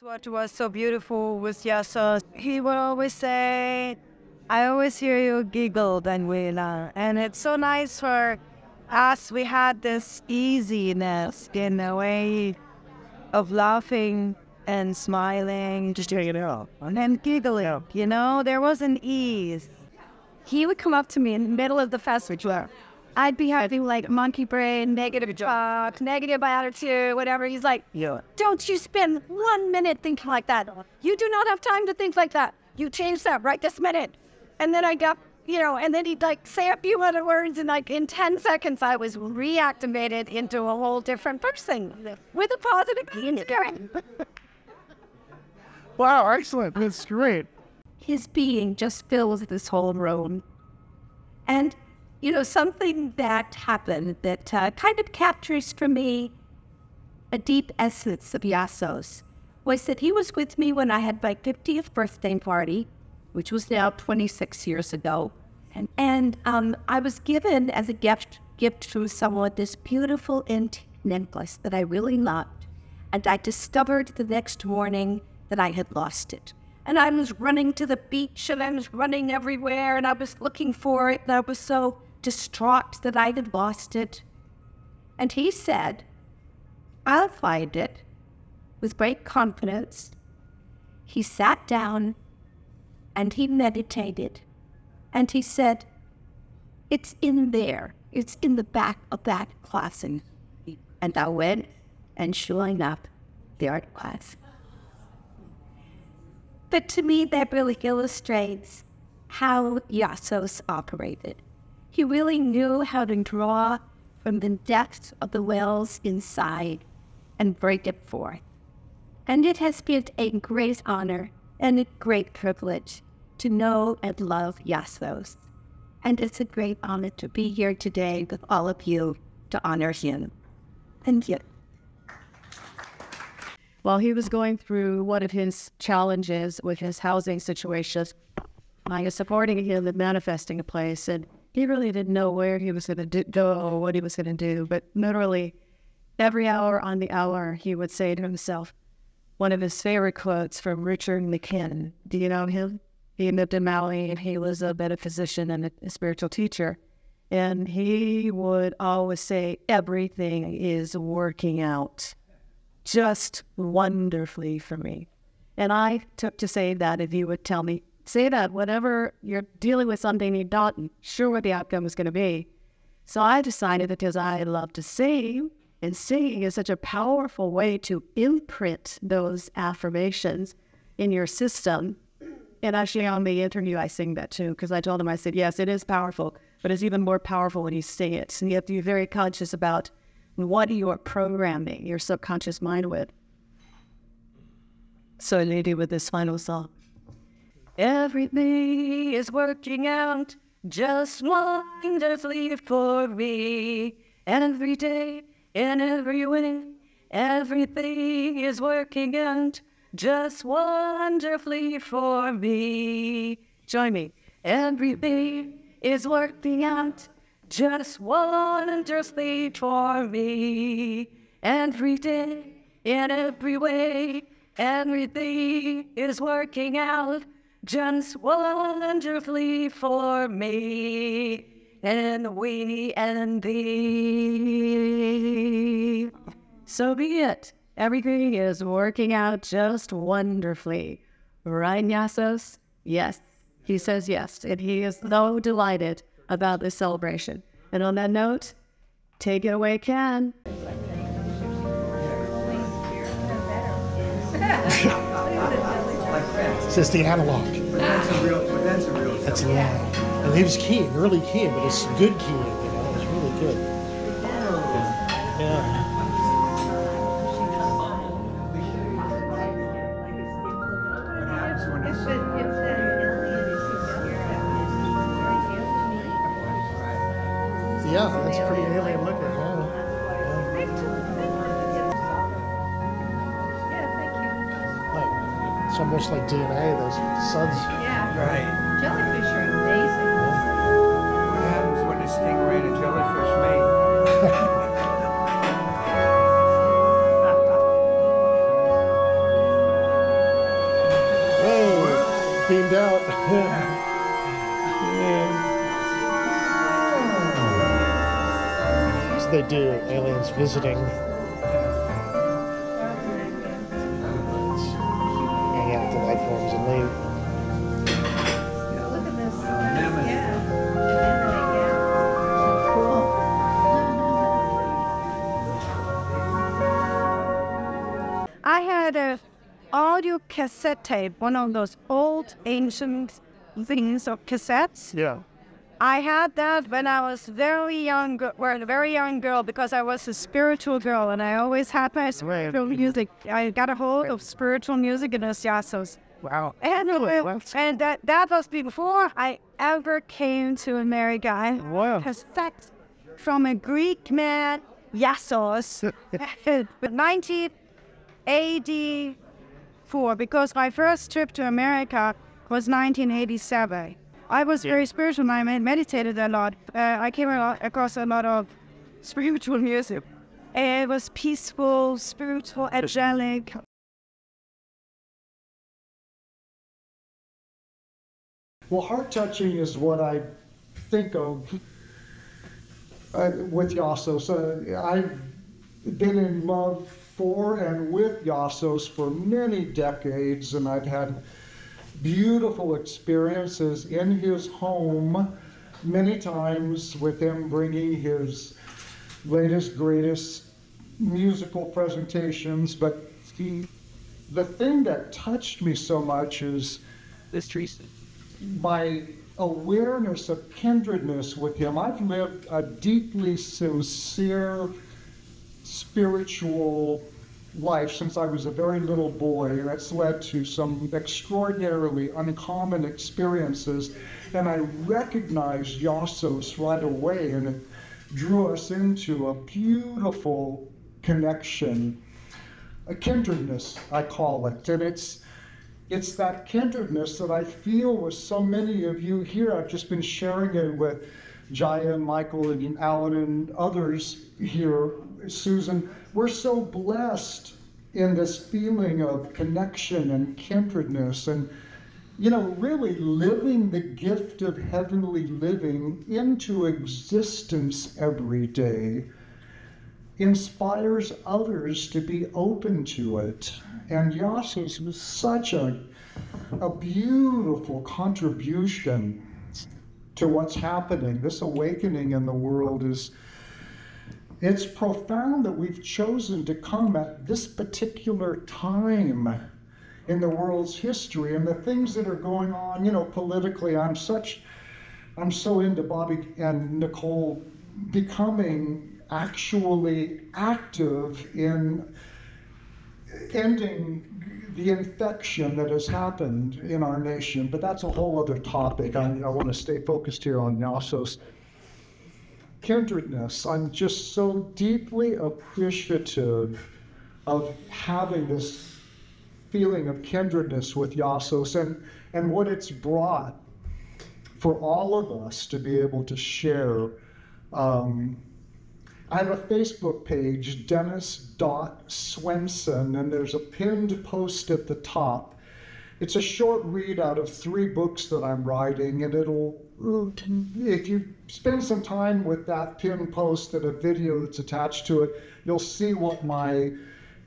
what was so beautiful with Yasos. He would always say, I always hear you giggle, Daniela. And it's so nice for us. We had this easiness in a way of laughing and smiling. Just hanging out. And giggling, there was an ease. He would come up to me in the middle of the festival. I'd be having like monkey brain, negative talk, negative attitude, whatever. He's like, don't you spend 1 minute thinking like that. You do not have time to think like that. You change that right this minute. And then I got, and then he'd like say a few other words, and like in 10 seconds, I was reactivated into a whole different person with a positive spirit. Wow, excellent. That's great. His being just fills this whole room. And something that happened that kind of captures for me a deep essence of Yasos was that he was with me when I had my 50th birthday party, which was now 26 years ago. And I was given as a gift from someone this beautiful antique necklace that I really loved. And I discovered the next morning that I had lost it. And I was running to the beach, and I was running everywhere, and I was looking for it, and I was so distraught that I had lost it. And he said, I'll find it, with great confidence. He sat down and he meditated, and he said, it's in there. It's in the back of that closet. And I went, and sure enough, there it was. But to me, that really illustrates how Yasos operated. He really knew how to draw from the depths of the wells inside and break it forth. And it has been a great honor and a great privilege to know and love Yasos. And it's a great honor to be here today with all of you to honor him. Thank you. While he was going through one of his challenges with his housing situation, I was supporting him in manifesting a place, and he really didn't know where he was going to go or what he was going to do. But literally, every hour on the hour, he would say to himself one of his favorite quotes from Richard McKinn. Do you know him? He lived in Maui, and he was a metaphysician and a spiritual teacher. And he would always say, everything is working out just wonderfully for me. And I took to say that, if he would tell me, say that whenever you're dealing with something you're not sure what the outcome is going to be. So I decided, because I love to sing, and singing is such a powerful way to imprint those affirmations in your system. And actually on the interview, I sing that too, because I told him, I said, yes, it is powerful, but it's even more powerful when you sing it. So you have to be very conscious about what you are programming your subconscious mind with. So I leave you with this final song. Everything is working out just wonderfully for me. Every day and every way, everything is working out just wonderfully for me. Join me. Everything is working out just wondrously for me. Every day, in every way, everything is working out just wonderfully for me. And we and thee. So be it. Everything is working out just wonderfully. Right, Yasos? Yes. He says yes, and he is so delighted about this celebration. And on that note, take it away, Ken. It's just the analog. That's a real That's live. And he was keying, early keying, but it's good keying, It's really good. Yeah. Yeah, that's pretty alien looking, It's almost like DNA, those suns. Yeah. Right. Jellyfish are amazing. What happens when a stingray and a jellyfish mate? As they do, aliens visiting. Hang out the light forms and leave. Look at this. Mammoth. I had a audio cassette tape, one of those old ancient things of cassettes. Yeah. I had that when I was a very young girl because I was a spiritual girl and I always had my spiritual music. I got a hold of spiritual music in IASOS. Wow. And that was before I ever came to America. Wow. Cassette from a Greek man, IASOS, 1984, because my first trip to America was 1987. I was very spiritual. I meditated a lot. I came across a lot of spiritual music. It was peaceful, spiritual, angelic. Well, heart touching is what I think of with IASOS. I've been in love for and with IASOS for many decades, and I've had beautiful experiences in his home many times with him bringing his latest, greatest musical presentations. But the thing that touched me so much is This tree. my awareness of kindredness with him. I've lived a deeply sincere spiritual life since I was a very little boy, and that's led to some extraordinarily uncommon experiences. And I recognized IASOS right away, and it drew us into a beautiful connection, a kindredness, I call it. And it's that kindredness that I feel with so many of you here. I've just been sharing it with Jaya and Michael and Alan and others here, Susan. We're so blessed in this feeling of connection and kindredness, and really living the gift of heavenly living into existence every day inspires others to be open to it. And IASOS was such a beautiful contribution to what's happening. This awakening in the world it's profound that we've chosen to come at this particular time in the world's history, and the things that are going on, politically. I'm so into Bobby and Nicole becoming actually active in ending the infection that has happened in our nation. But that's a whole other topic. I want to stay focused here on IASOS. Kindredness. I'm just so deeply appreciative of having this feeling of kindredness with IASOS and what it's brought for all of us to be able to share. I have a Facebook page, Dennis.Swenson, and there's a pinned post at the top. It's a short read out of 3 books that I'm writing, and if you spend some time with that pinned post and a video that's attached to it, you'll see what my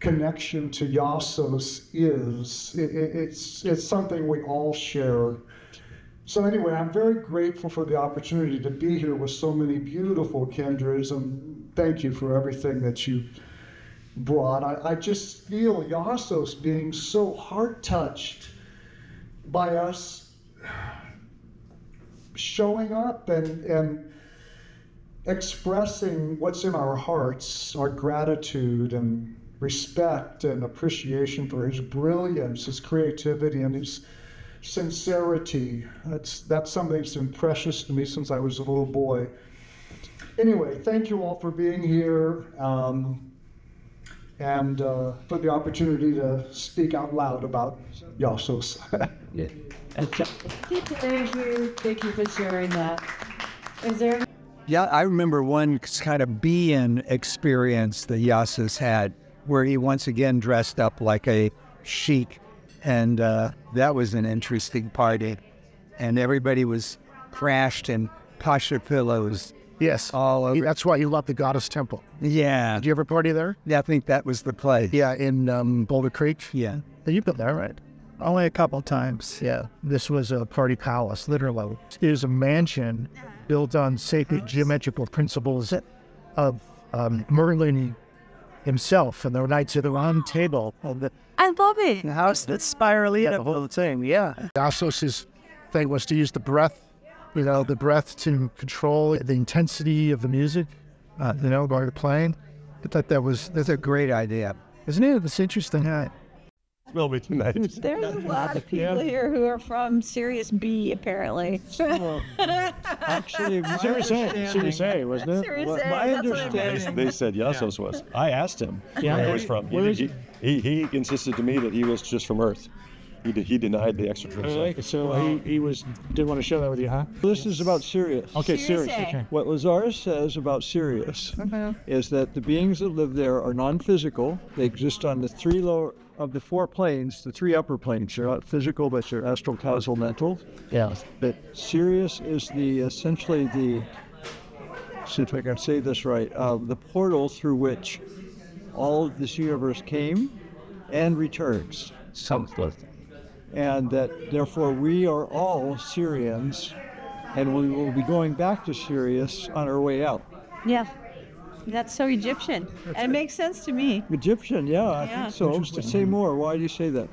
connection to IASOS is. It's something we all share. So anyway, I'm very grateful for the opportunity to be here with so many beautiful kindreds, and thank you for everything that you brought. I just feel IASOS being so heart-touched by us showing up and expressing what's in our hearts, our gratitude and respect and appreciation for his brilliance, his creativity, and his sincerity. That's something that's been precious to me since I was a little boy. Anyway, thank you all for being here, and for the opportunity to speak out loud about IASOS. Yeah. Thank you for sharing that. Is there? Yeah, I remember one kind of be-in experience that IASOS had, where he once again dressed up like a sheik, and that was an interesting party. and everybody was crashed in posture pillows. Yes. All over. That's why you love the Goddess Temple. Yeah. Did you ever party there? Yeah, I think that was the place. Yeah, in Boulder Creek. Yeah. You've been there, right? Only a couple times. Yeah. This was a party palace, literally. It is a mansion built on sacred geometrical principles of Merlin himself and the Knights of the Round Table. I love it. The house that's spirally The whole thing, yeah. IASOS' thing was to use the breath, the breath to control the intensity of the music, while you're playing. I thought that's a great idea. Isn't it? It's interesting. Will be tonight. There's a lot of people here who are from Sirius B, apparently. Actually, Serious A, wasn't it? Sirius A, my that's what I understanding, meant. they said Yasos was. I asked him where he was from. Where is He insisted to me that he was just from Earth. He denied the extraterrestrial. So he didn't want to share that with you, huh? This is about Sirius. Okay, Sirius Sirius. A. Okay. What Lazarus says about Sirius is that the beings that live there are non-physical. They exist on the three lower of the four planes, the three upper planes. They're not physical, but they're astral, causal, mental. Yeah. But Sirius is essentially the, see if I can say this right, the portal through which all of this universe came and returns. And that therefore we are all Syrians, and we will be going back to Sirius on our way out. Yeah, that's so Egyptian. And it makes sense to me. Egyptian, yeah, I Yeah. think so. But say more. Why do you say that?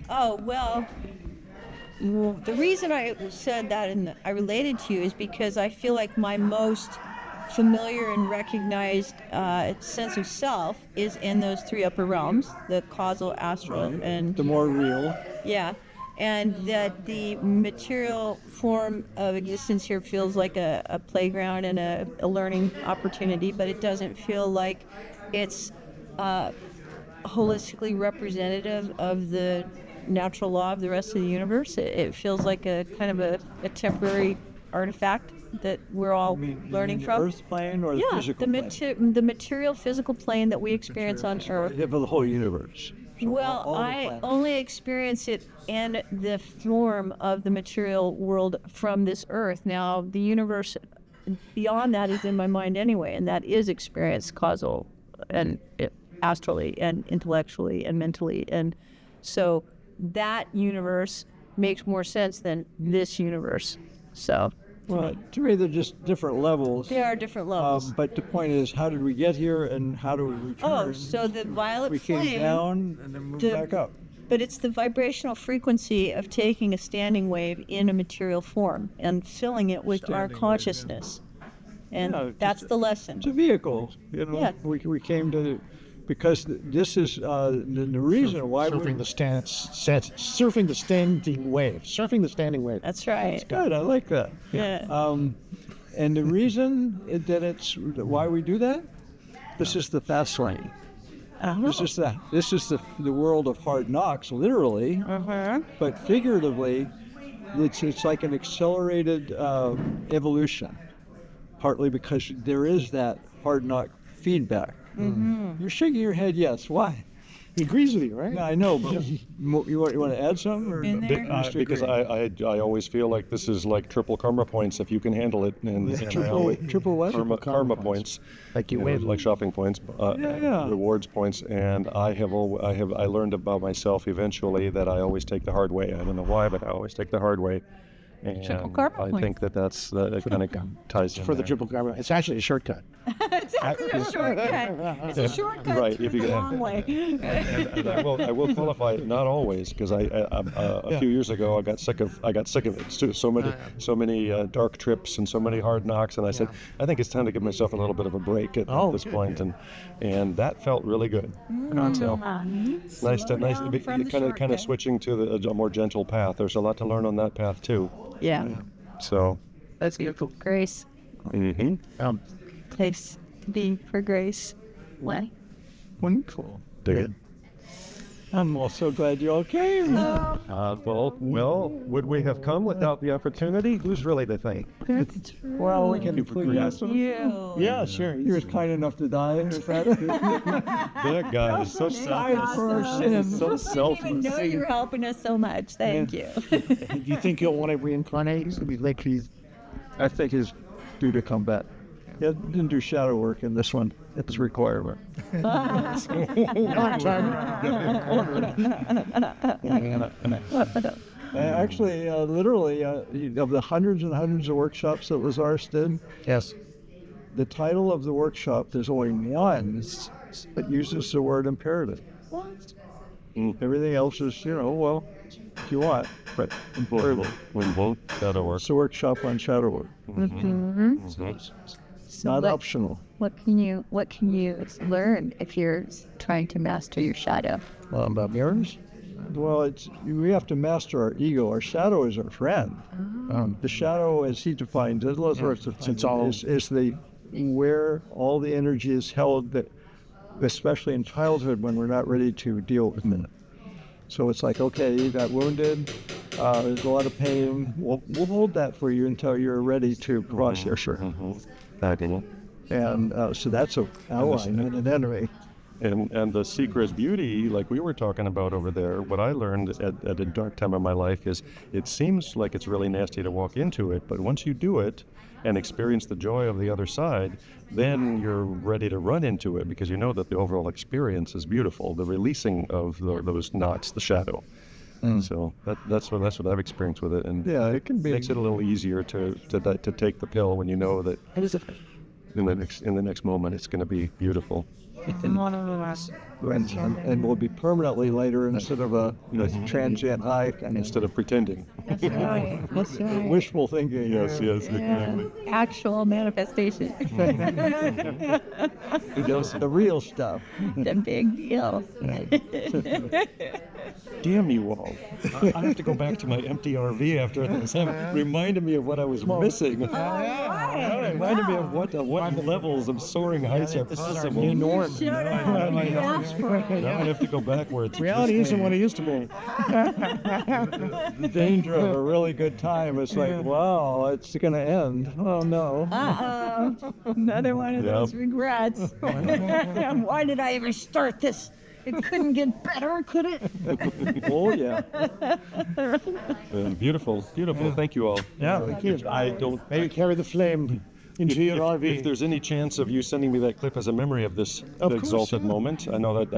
Oh, well, the reason I said that and I related to you is because I feel like my most familiar and recognized sense of self is in those three upper realms, the causal, astral, and The more real. yeah, and that the material form of existence here feels like a playground and a learning opportunity, but it doesn't feel like it's holistically representative of the natural law of the rest of the universe. It feels like a kind of a temporary artifact that we're all learning the from. Earth plane or the Yeah, physical the plane? the material physical plane that we experience on Earth. Yeah, for the whole universe. So Well, all the I planets. only experience it in the form of the material world from this Earth. Now, the universe beyond that is in my mind anyway, and that is experienced causal and astrally and intellectually and mentally. And so that universe makes more sense than this universe. So Well, to me, they're just different levels. there are different levels. But the point is, how did we get here and how do we return? Oh, so the violet we came flame, down and then moved the- back up. but it's the vibrational frequency of taking a standing wave in a material form and filling it with our consciousness. And Yeah, that's the lesson. It's a vehicle, Yeah. We came to, because this is the reason why Surfing the standing wave. Surfing the standing wave. That's right. Good, I like that. Yeah. And the reason why we do that, this is the fast lane. This is the world of hard knocks, literally, but figuratively, it's like an accelerated evolution. Partly because there is that hard knock feedback. You're shaking your head, yes. Why? He agrees with you, right? No, I know, but you want to add something? Or In there? Because I always feel like this is like triple karma points if you can handle it. And triple what? karma points, Like you win. like shopping points, Yeah. rewards points. And I learned about myself eventually that I always take the hard way. I don't know why, but I always take the hard way. And Triple karma I points. think that kind of ties in For the there. triple karma. It's actually a shortcut. It's actually a shortcut. It's a shortcut Right, to if you the can- long way. And I will qualify it, not always, because a few years ago I got sick of it too. So many dark trips and so many hard knocks, and I said I think it's time to give myself a little bit of a break at this point, and that felt really good. So nice, from the kind of shortcut. switching to a more gentle path. There's a lot to learn on that path too. Yeah. So That's beautiful. Grace. Takes B for grace. What? Wonderful. dig it. I'm also glad you all came. Well, would we have come without the opportunity? Who's really the thing? Well, we can include You. Yeah, sure. He was kind enough to die. Is that it? That guy is so selfless. So I didn't even know selfless. you were helping us so much. Thank you. Do you think he'll want to reincarnate? I think he's due to come back. He didn't do shadow work in this one. It's a requirement. Actually, literally, of the hundreds and hundreds of workshops that Lazarus did, Yes. the title of the workshop, there's only one that uses the word imperative. What? Everything else is, well, if you want, but imperative. When won't shadow work? It's a workshop on shadow work. It's not optional. What can you learn if you're trying to master your shadow? About mirrors? Well, we have to master our ego. Our shadow is our friend. The shadow, as he defines it, is the where all the energy is held, that, especially in childhood when we're not ready to deal with it. So it's like, okay, you got wounded, there's a lot of pain. We'll hold that for you until you're ready to cross your shirt. And so that's an ally, not an enemy. And the secret beauty, like we were talking about over there, what I learned at a dark time of my life is it seems like it's really nasty to walk into it, but once you do it and experience the joy of the other side, then you're ready to run into it because you know that the overall experience is beautiful, the releasing of those knots, the shadow. So that's what I've experienced with it, and Yeah, it can be. makes it a little easier to take the pill when you know that in the next moment it's going to be beautiful. And will be permanently later instead of a transient high. Instead of pretending. That's right. Wishful thinking. Yes, exactly. Actual manifestation. The real stuff. The big deal. Damn you all. I have to go back to my empty RV after this. It reminded me of what I was missing. It reminded me of what levels of soaring heights are possible. norm. Now I have to go backwards. Reality isn't what it used to be. The danger of a really good time is like, wow, it's going to end. Oh, no. Another one of those regrets. Why did I ever start this? It couldn't get better, could it? Oh, yeah. Beautiful. Thank you all. Yeah, thank you. I don't. Maybe carry the flame into your RV. If there's any chance of you sending me that clip as a memory of this exalted moment, I know that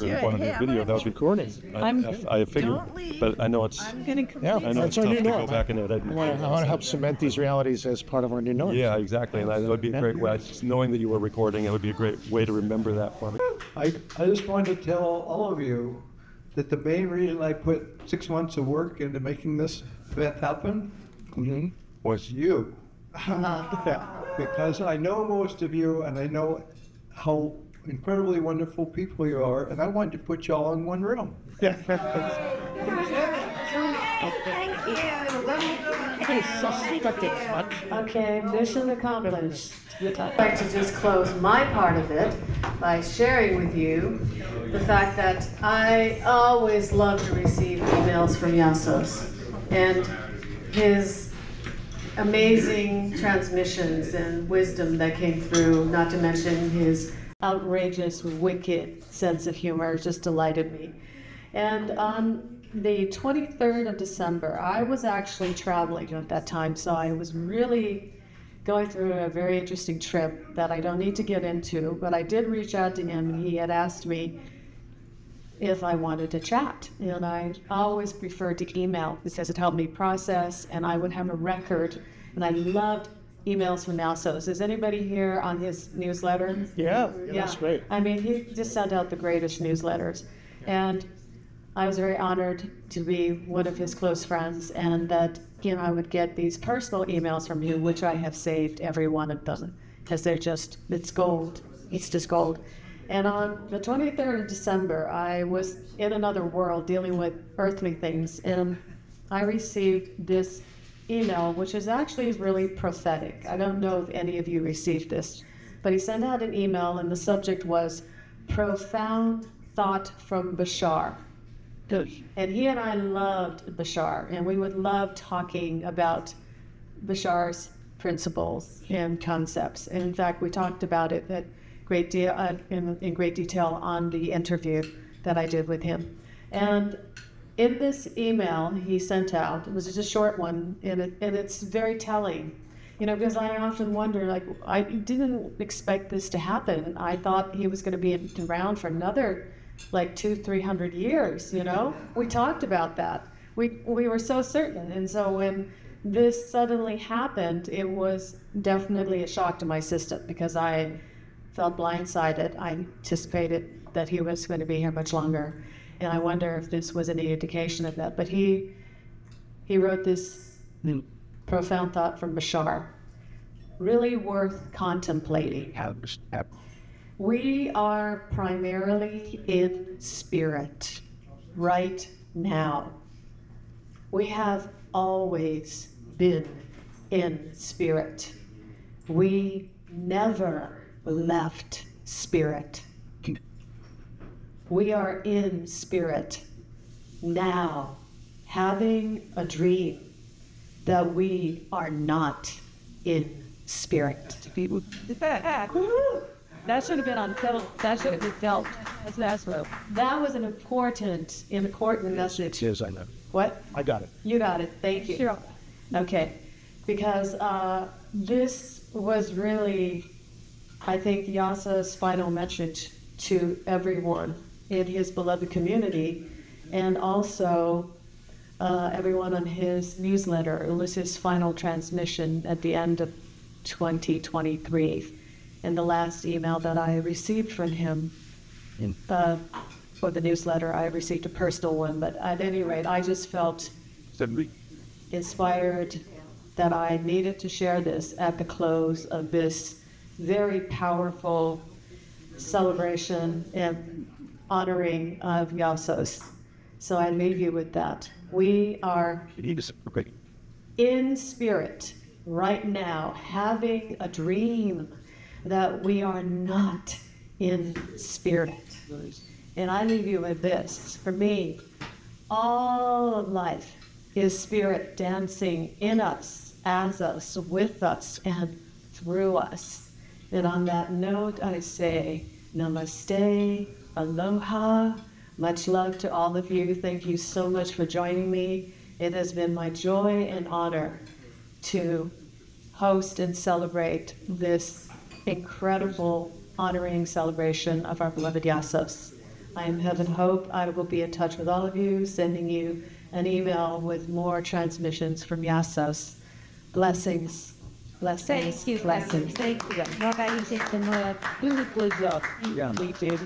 you're one of the video that was recording. I figured, but I know it's. I'm gonna come. I know it's our tough new to go norm. back in it. I want to help cement these realities as part of our new norm. Yeah, exactly. And that would be a great way. Just knowing that you were recording, it would be a great way to remember that for me. I just wanted to tell all of you that the main reason I put 6 months of work into making this event happen was you. Because I know most of you and I know how incredibly wonderful people you are, and I wanted to put you all in one room. Okay, mission accomplished. I'd like to just close my part of it by sharing with you the fact that I always love to receive emails from IASOS and his amazing transmissions and wisdom that came through, not to mention his outrageous, wicked sense of humor just delighted me. And on the 23rd of December, I was actually traveling at that time, so I was really going through a very interesting trip that I don't need to get into, but I did reach out to him, and he had asked me if I wanted to chat. And I always preferred to email because it helped me process, and I would have a record. And I loved emails from IASOS. Is anybody here on his newsletter? Yeah, that's great. I mean, he just sent out the greatest newsletters. And I was very honored to be one of his close friends, and that I would get these personal emails from you, which I have saved every one of them, because it's gold. It's just gold. And on the 23rd of December, I was in another world dealing with earthly things, and I received this email, which is actually really prophetic. I don't know if any of you received this, but he sent out an email, and the subject was profound thought from Bashar. And he and I loved Bashar, and we would love talking about Bashar's principles and concepts. And in fact, we talked about it in great detail on the interview that I did with him. And in this email he sent out, it was just a short one, and it's very telling. You know, because I often wonder, like, I didn't expect this to happen. I thought he was going to be around for another, like, 200-300 years, you know? We talked about that. We were so certain. And so when this suddenly happened, it was definitely a shock to my system because I felt blindsided. I anticipated that he was going to be here much longer. And I wonder if this was any indication of that. But he wrote this profound thought from Bashar, really worth contemplating. We are primarily in spirit right now. We have always been in spirit. We never left spirit. We are in spirit now, having a dream that we are not in spirit. That should have been on film. That should have been felt. That was an important message. Yes, I know. What? I got it. You got it. Thank you. Sure. Okay. Because this was really, I think, Yasa's final message to everyone in his beloved community, and also everyone on his newsletter. It was his final transmission at the end of 2023. And the last email that I received from him for the newsletter, I received a personal one, but at any rate, I just felt inspired that I needed to share this at the close of this very powerful celebration and honoring of IASOS. So I leave you with that. We are in spirit right now, having a dream that we are not in spirit. And I leave you with this. For me, all of life is spirit dancing in us, as us, with us, and through us. And on that note, I say namaste, aloha, much love to all of you. Thank you so much for joining me. It has been my joy and honor to host and celebrate this incredible honoring celebration of our beloved IASOS. I am Heaven Hope. I will be in touch with all of you, sending you an email with more transmissions from IASOS. Blessings. Blessings. Thank you. Blessings. Thank you. Yeah, we did.